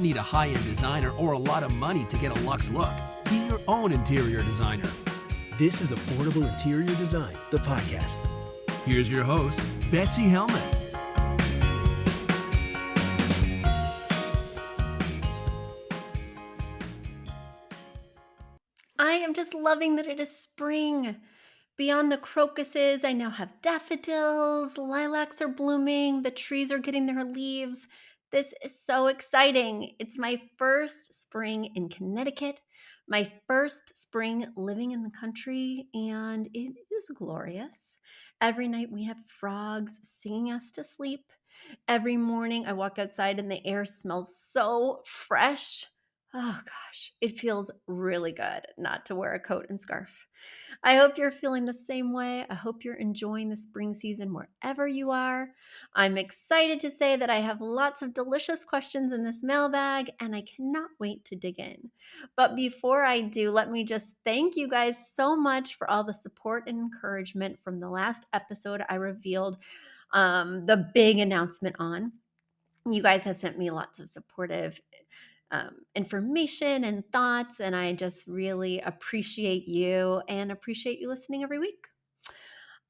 need a high-end designer or a lot of money to get a luxe look. Be your own interior designer. This is Affordable Interior Design, the podcast. Here's your host, Betsy Helmuth. I am just loving that it is spring. Beyond the crocuses, I now have daffodils, lilacs are blooming, the trees are getting their leaves. This is so exciting. It's my first spring in Connecticut, my first spring living in the country, and it is glorious. Every night we have frogs singing us to sleep. Every morning I walk outside and the air smells so fresh. Oh gosh, it feels really good not to wear a coat and scarf. I hope you're feeling the same way. I hope you're enjoying the spring season wherever you are. I'm excited to say that I have lots of delicious questions in this mailbag, and I cannot wait to dig in. But before I do, let me just thank you guys so much for all the support and encouragement from the last episode I revealed the big announcement on. You guys have sent me lots of supportive information and thoughts, and I just really appreciate you and appreciate you listening every week.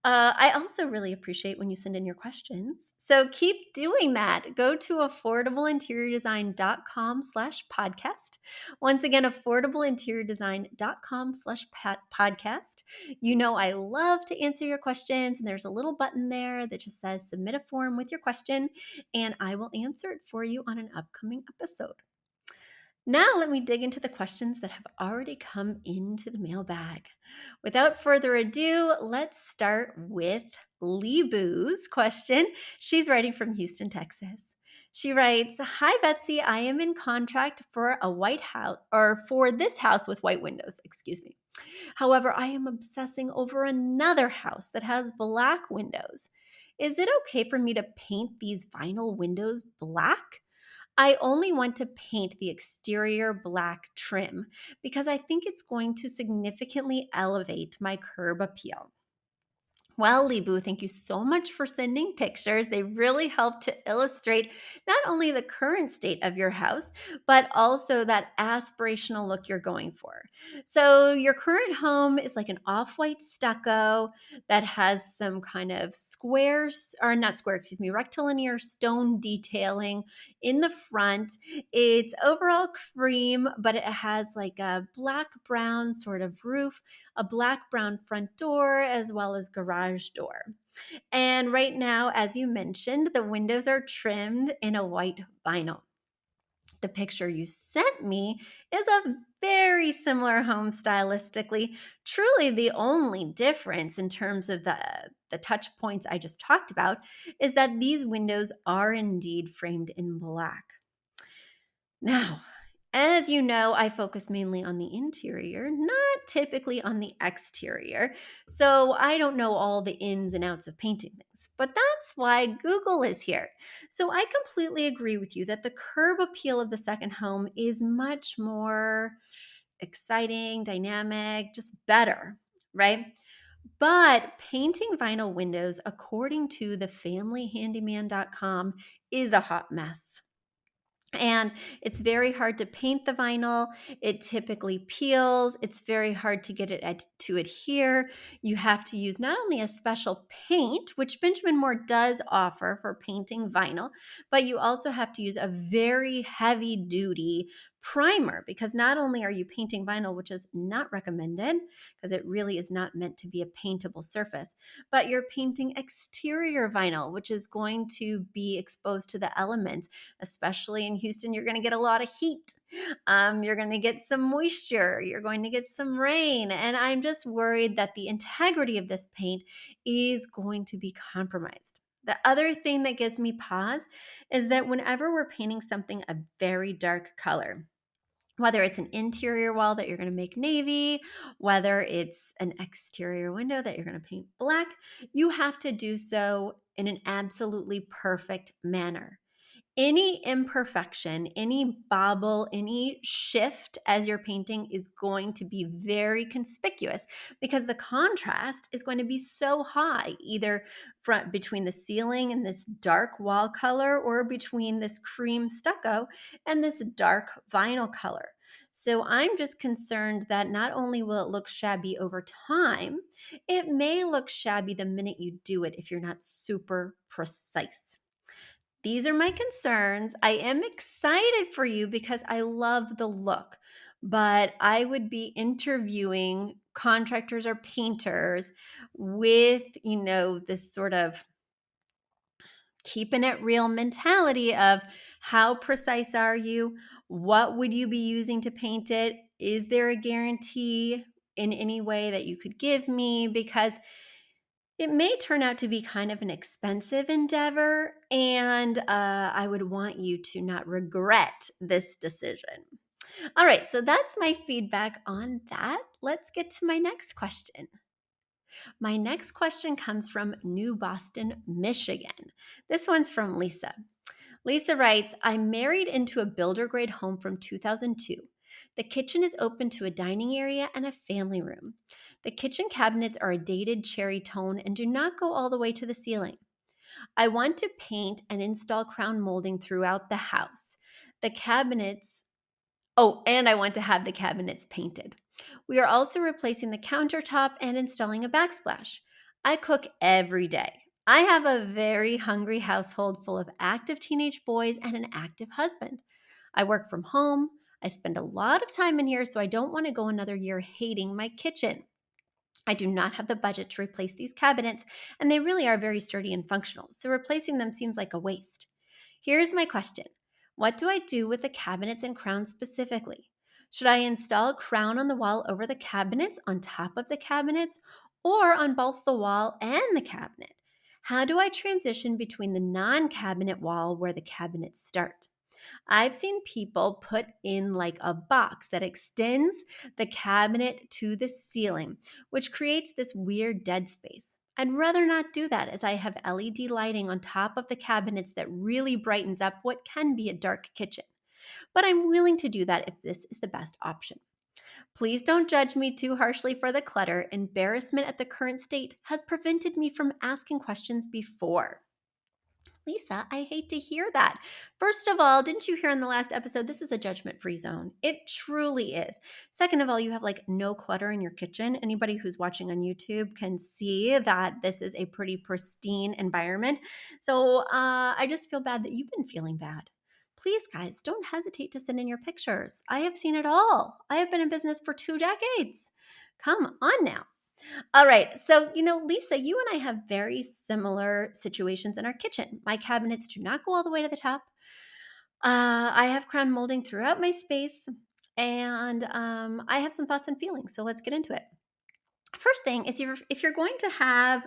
I also really appreciate when you send in your questions. So keep doing that. Go to affordableinteriordesign.com/podcast. Once again, affordableinteriordesign.com/podcast. You know, I love to answer your questions, and there's a little button there that just says submit a form with your question, and I will answer it for you on an upcoming episode. Now, let me dig into the questions that have already come into the mailbag. Without further ado, let's start with Libu's question. She's writing from Houston, Texas. She writes, "Hi Betsy, I am in contract for a white house, or for this house with white windows, excuse me. However, I am obsessing over another house that has black windows. Is it okay for me to paint these vinyl windows black? I only want to paint the exterior black trim because I think it's going to significantly elevate my curb appeal." Well, Libu, thank you so much for sending pictures. They really help to illustrate not only the current state of your house, but also that aspirational look you're going for. So your current home is like an off-white stucco that has some kind of squares, or not square, excuse me, rectilinear stone detailing in the front. It's overall cream, but it has like a black-brown sort of roof, a black-brown front door, as well as garage door. And right now, as you mentioned, the windows are trimmed in a white vinyl. The picture you sent me is a very similar home stylistically. Truly, the only difference in terms of the touch points I just talked about is that these windows are indeed framed in black. Now, as you know, I focus mainly on the interior, not typically on the exterior. So I don't know all the ins and outs of painting things. But that's why Google is here. So I completely agree with you that the curb appeal of the second home is much more exciting, dynamic, just better, right? But painting vinyl windows, according to thefamilyhandyman.com, is a hot mess. And it's very hard to paint the vinyl. It typically peels. It's very hard to get it to adhere. You have to use not only a special paint, which Benjamin Moore does offer for painting vinyl, but you also have to use a very heavy duty primer, because not only are you painting vinyl, which is not recommended because it really is not meant to be a paintable surface, but you're painting exterior vinyl, which is going to be exposed to the elements. Especially in Houston, you're going to get a lot of heat. You're going to get some moisture. You're going to get some rain. And I'm just worried that the integrity of this paint is going to be compromised. The other thing that gives me pause is that whenever we're painting something a very dark color, whether it's an interior wall that you're going to make navy, whether it's an exterior window that you're going to paint black, you have to do so in an absolutely perfect manner. Any imperfection, any bobble, any shift as you're painting is going to be very conspicuous because the contrast is going to be so high, either between the ceiling and this dark wall color or between this cream stucco and this dark vinyl color. So I'm just concerned that not only will it look shabby over time, it may look shabby the minute you do it if you're not super precise. These are my concerns. I am excited for you because I love the look, but I would be interviewing contractors or painters with, this sort of keeping it real mentality of how precise are you? What would you be using to paint it? Is there a guarantee in any way that you could give me? Because it may turn out to be kind of an expensive endeavor, and I would want you to not regret this decision. All right, so that's my feedback on that. Let's get to my next question. My next question comes from New Boston, Michigan. This one's from Lisa. Lisa writes, I'm married into a builder grade home from 2002. The kitchen is open to a dining area and a family room. The kitchen cabinets are a dated cherry tone and do not go all the way to the ceiling. I want to paint and install crown molding throughout the house. The cabinets and I want to have the cabinets painted. We are also replacing the countertop and installing a backsplash. I cook every day. I have a very hungry household full of active teenage boys and an active husband. I work from home. I spend a lot of time in here, so I don't want to go another year hating my kitchen. I do not have the budget to replace these cabinets, and they really are very sturdy and functional, so replacing them seems like a waste. Here's my question. What do I do with the cabinets and crowns specifically? Should I install a crown on the wall over the cabinets, on top of the cabinets, or on both the wall and the cabinet? How do I transition between the non-cabinet wall where the cabinets start? I've seen people put in like a box that extends the cabinet to the ceiling, which creates this weird dead space. I'd rather not do that as I have LED lighting on top of the cabinets that really brightens up what can be a dark kitchen. But I'm willing to do that if this is the best option. Please don't judge me too harshly for the clutter. Embarrassment at the current state has prevented me from asking questions before. Lisa, I hate to hear that. First of all, didn't you hear in the last episode, this is a judgment-free zone? It truly is. Second of all, you have like no clutter in your kitchen. Anybody who's watching on YouTube can see that this is a pretty pristine environment. So I just feel bad that you've been feeling bad. Please, guys, don't hesitate to send in your pictures. I have seen it all. I have been in business for 2 decades. Come on now. All right. So, Lisa, you and I have very similar situations in our kitchen. My cabinets do not go all the way to the top. I have crown molding throughout my space, and I have some thoughts and feelings. So let's get into it. First thing is if you're going to have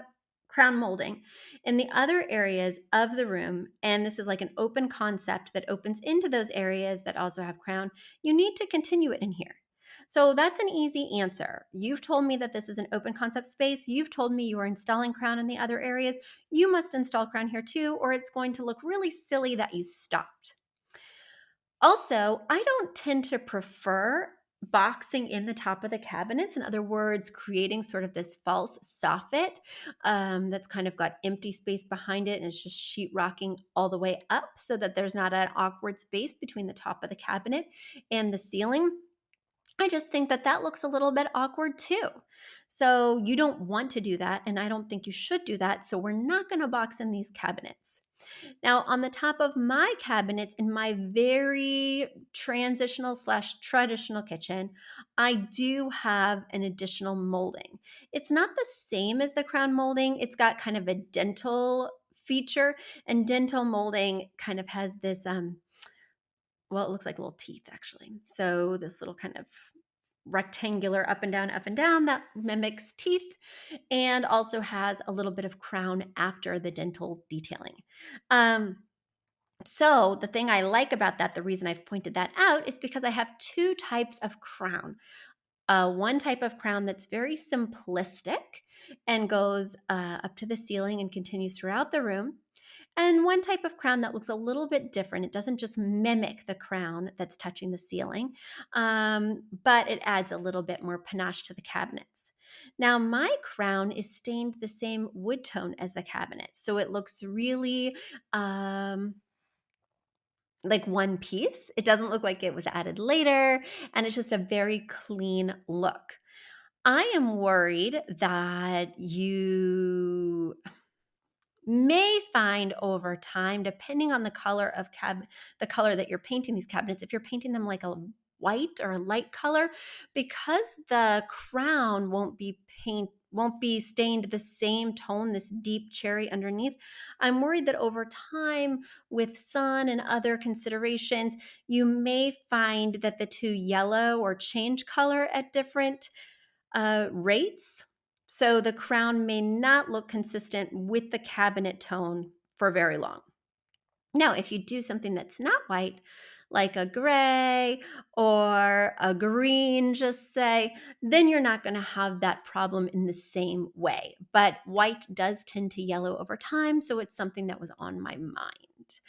crown molding in the other areas of the room, and this is like an open concept that opens into those areas that also have crown, you need to continue it in here. So that's an easy answer. You've told me that this is an open concept space. You've told me you are installing crown in the other areas. You must install crown here too, or it's going to look really silly that you stopped. Also, I don't tend to prefer boxing in the top of the cabinets. In other words, creating sort of this false soffit that's kind of got empty space behind it and it's just sheetrocking all the way up so that there's not an awkward space between the top of the cabinet and the ceiling. I just think that that looks a little bit awkward too. So you don't want to do that, and I don't think you should do that. So we're not going to box in these cabinets. Now, on the top of my cabinets in my very transitional/traditional kitchen, I do have an additional molding. It's not the same as the crown molding. It's got kind of a dental feature, and dental molding kind of has this it looks like little teeth actually. So this little kind of rectangular up and down that mimics teeth and also has a little bit of crown after the dental detailing. So the thing I like about that, the reason I've pointed that out is because I have 2 types of crown. One type of crown that's very simplistic and goes up to the ceiling and continues throughout the room. And one type of crown that looks a little bit different, it doesn't just mimic the crown that's touching the ceiling, but it adds a little bit more panache to the cabinets. Now, my crown is stained the same wood tone as the cabinet. So it looks really like one piece. It doesn't look like it was added later, and it's just a very clean look. I am worried that you may find over time, depending on the color of the color that you're painting these cabinets, if you're painting them like a white or a light color, because the crown won't be stained the same tone, this deep cherry underneath. I'm worried that over time, with sun and other considerations, you may find that the two yellow or change color at different rates. So the crown may not look consistent with the cabinet tone for very long. Now, if you do something that's not white, like a gray or a green, just say, then you're not going to have that problem in the same way. But white does tend to yellow over time, so it's something that was on my mind.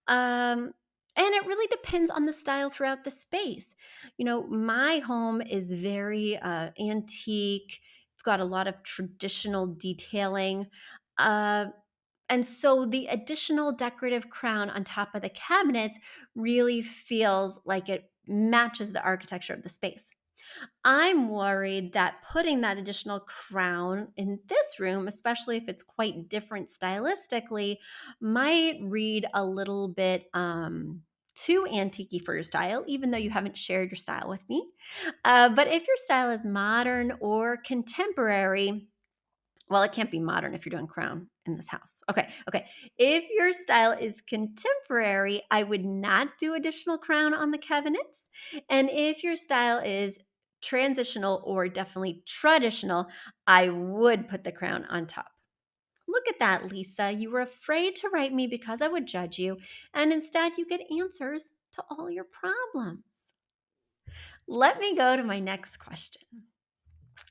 Um, and it really depends on the style throughout the space. My home is very antique. It's got a lot of traditional detailing. Uh, and so the additional decorative crown on top of the cabinets really feels like it matches the architecture of the space. I'm worried that putting that additional crown in this room, especially if it's quite different stylistically, might read a little bit too antique for your style, even though you haven't shared your style with me. But if your style is modern or contemporary, well, it can't be modern if you're doing crown in this house. Okay. If your style is contemporary, I would not do additional crown on the cabinets. And if your style is transitional or definitely traditional, I would put the crown on top. Look at that, Lisa. You were afraid to write me because I would judge you, and instead you get answers to all your problems. Let me go to my next question.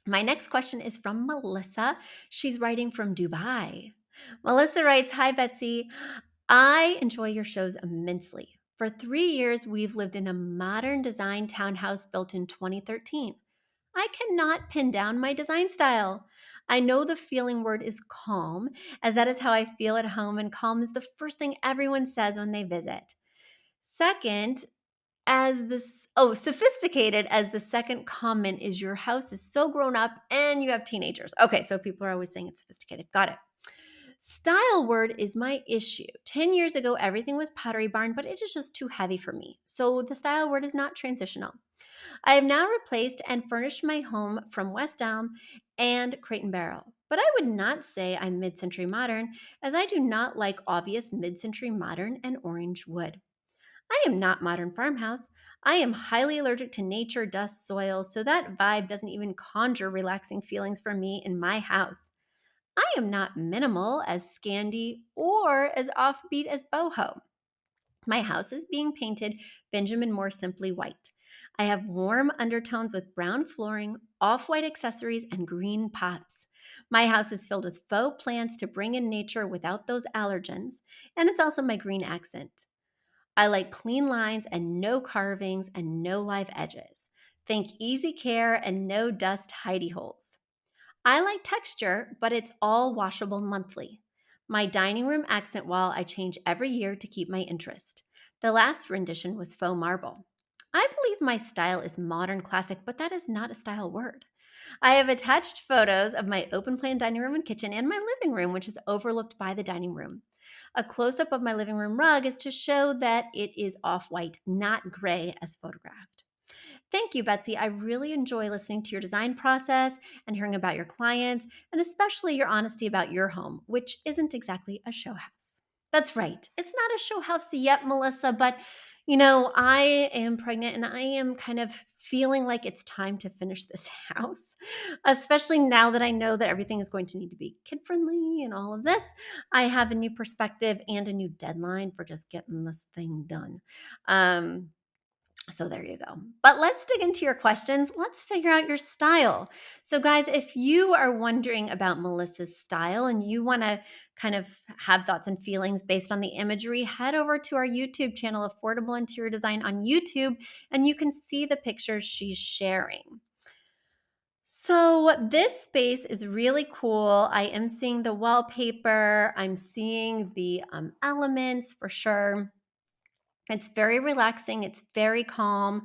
My next question is from Melissa. She's writing from Dubai. Melissa writes, Hi, Betsy. I enjoy your shows immensely. For 3 years, we've lived in a modern design townhouse built in 2013. I cannot pin down my design style. I know the feeling word is calm, as that is how I feel at home, and calm is the first thing everyone says when they visit. Second, sophisticated as the second comment is your house is so grown up and you have teenagers. Okay, so people are always saying it's sophisticated. Got it. Style word is my issue. 10 years ago, everything was Pottery Barn, but it is just too heavy for me. So the style word is not transitional. I have now replaced and furnished my home from West Elm and Crate and Barrel. But I would not say I'm mid century modern, as I do not like obvious mid century modern and orange wood. I am not modern farmhouse. I am highly allergic to nature, dust, soil, so that vibe doesn't even conjure relaxing feelings for me in my house. I am not minimal as Scandi or as offbeat as boho. My house is being painted Benjamin Moore Simply White. I have warm undertones with brown flooring, off-white accessories, and green pops. My house is filled with faux plants to bring in nature without those allergens, and it's also my green accent. I like clean lines and no carvings and no live edges. Think easy care and no dust hidey holes. I like texture, but it's all washable monthly. My dining room accent wall I change every year to keep my interest. The last rendition was faux marble. I believe my style is modern classic, but that is not a style word. I have attached photos of my open plan dining room and kitchen and my living room, which is overlooked by the dining room. A close up of my living room rug is to show that it is off white, not gray as photographed. Thank you, Betsy. I really enjoy listening to your design process and hearing about your clients, and especially your honesty about your home, which isn't exactly a show house. That's right. It's not a show house yet, Melissa, but I am pregnant and I am kind of feeling like it's time to finish this house, especially now that I know that everything is going to need to be kid friendly and all of this. I have a new perspective and a new deadline for just getting this thing done. So there you go. But let's dig into your questions. Let's figure out your style. So, guys, if you are wondering about Melissa's style and you want to kind of have thoughts and feelings based on the imagery, head over to our YouTube channel, Affordable Interior Design on YouTube, and you can see the pictures she's sharing. So this space is really cool. I am seeing the wallpaper. I'm seeing the elements for sure. It's very relaxing. It's very calm.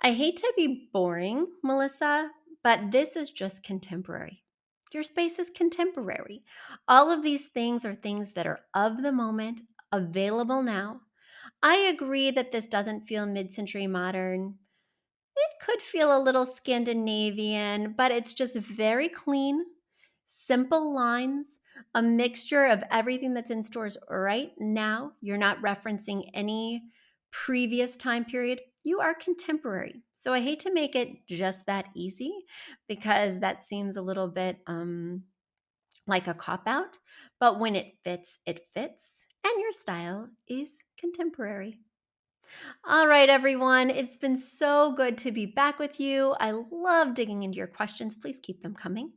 I hate to be boring, Melissa, but this is just contemporary. Your space is contemporary. All of these things are things that are of the moment, available now. I agree that this doesn't feel mid-century modern. It could feel a little Scandinavian, but it's just very clean, simple lines, a mixture of everything that's in stores right now. You're not referencing any previous time period. You are contemporary. So I hate to make it just that easy because that seems a little bit like a cop out. But when it fits, and your style is contemporary. All right, everyone. It's been so good to be back with you. I love digging into your questions. Please keep them coming.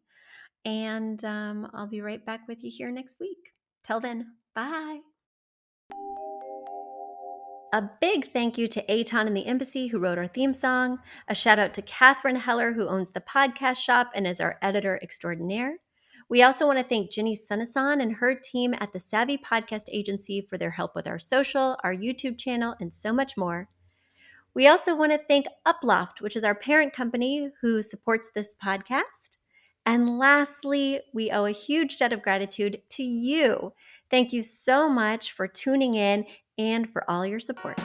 And I'll be right back with you here next week. Till then, bye. A big thank you to Aton and the Embassy who wrote our theme song. A shout out to Catherine Heller who owns the podcast shop and is our editor extraordinaire. We also want to thank Ginny Sunasan and her team at the Savvy Podcast Agency for their help with our social, our YouTube channel, and so much more. We also want to thank Uploft, which is our parent company who supports this podcast. And lastly, we owe a huge debt of gratitude to you. Thank you so much for tuning in and for all your support.